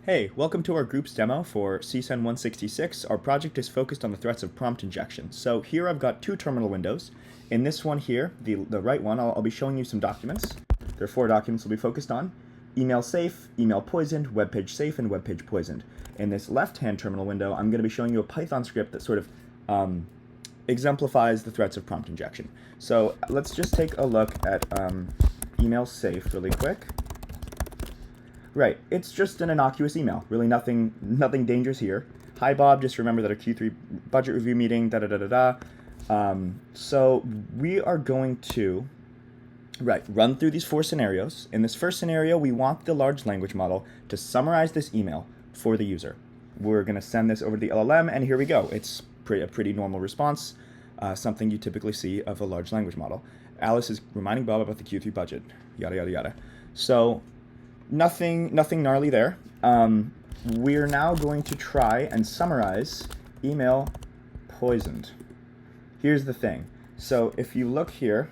Hey, welcome to our group's demo for CSEN166. Our project is focused on the threats of prompt injection. So here I've got two terminal windows. In this one here, the right one, I'll be showing you some documents. There are 4 documents we'll be focused on. Email safe, email poisoned, web page safe, and web page poisoned. In this left-hand terminal window, I'm going to be showing you a Python script that sort of exemplifies the threats of prompt injection. So let's just take a look at email safe really quick. Right, it's just an innocuous email. Really nothing dangerous here. Hi Bob, just remember that our Q3 budget review meeting, so we are going to, run through these 4 scenarios. In this first scenario, we want the large language model to summarize this email for the user. We're going to send this over to the LLM, and here we go. It's a pretty normal response, something you typically see of a large language model. Alice is reminding Bob about the Q3 budget, yada, yada, yada. So nothing gnarly there. We're now going to try and summarize email poisoned. Here's the thing. So if you look here,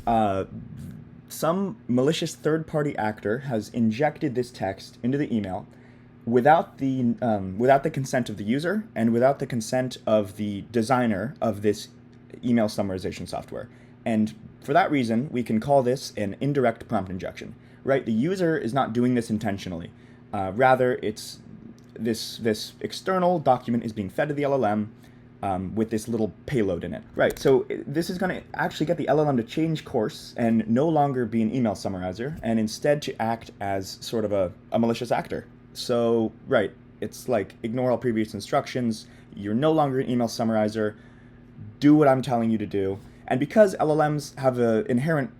some malicious third-party actor has injected this text into the email without the consent of the user and without the consent of the designer of this email summarization software. And for that reason, we can call this an indirect prompt injection. Right, the user is not doing this intentionally. Rather, it's this external document is being fed to the LLM with this little payload in it. Right, so this is going to actually get the LLM to change course and no longer be an email summarizer, and instead to act as sort of a malicious actor. So, right, it's like ignore all previous instructions. You're no longer an email summarizer. Do what I'm telling you to do. And because LLMs have an inherent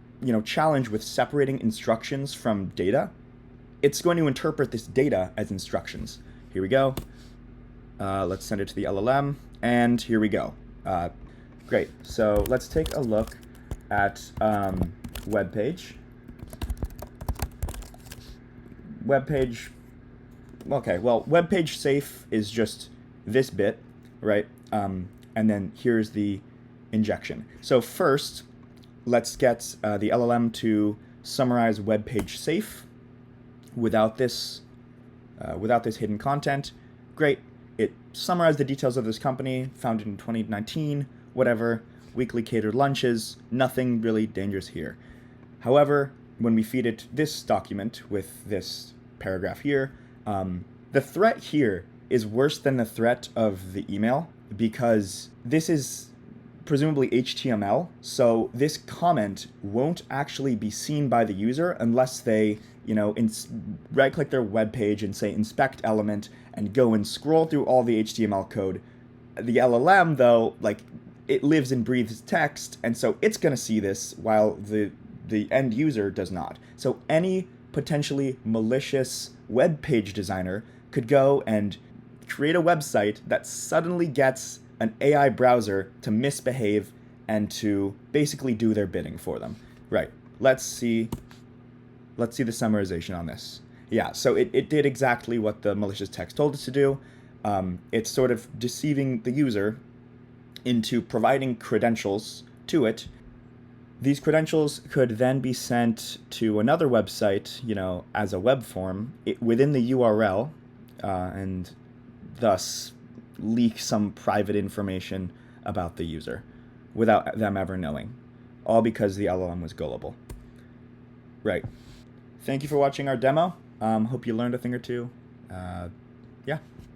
challenge with separating instructions from data, it's going to interpret this data as instructions. Here we go. Let's send it to the LLM, and here we go. Great. So let's take a look at web page. Web page. Okay. Well, web page safe is just this bit, right? And then here's the injection. So first, let's get the LLM to summarize web page safe without this hidden content. Great. It summarized the details of this company, founded in 2019, whatever, weekly catered lunches, nothing really dangerous here. However, when we feed it this document with this paragraph here, the threat here is worse than the threat of the email, because this is presumably HTML, so this comment won't actually be seen by the user unless they, right-click their web page and say inspect element and go and scroll through all the HTML code. The LLM, though, it lives and breathes text, and so it's going to see this while the end user does not. So any potentially malicious web page designer could go and create a website that suddenly gets an AI browser to misbehave and to basically do their bidding for them. Right, let's see the summarization on this. Yeah, so it did exactly what the malicious text told us to do. It's sort of deceiving the user into providing credentials to it. These credentials could then be sent to another website, as a web form within the URL, and thus leak some private information about the user without them ever knowing, all because the LLM was gullible. Right. Thank you for watching our demo. Hope you learned a thing or two. Yeah.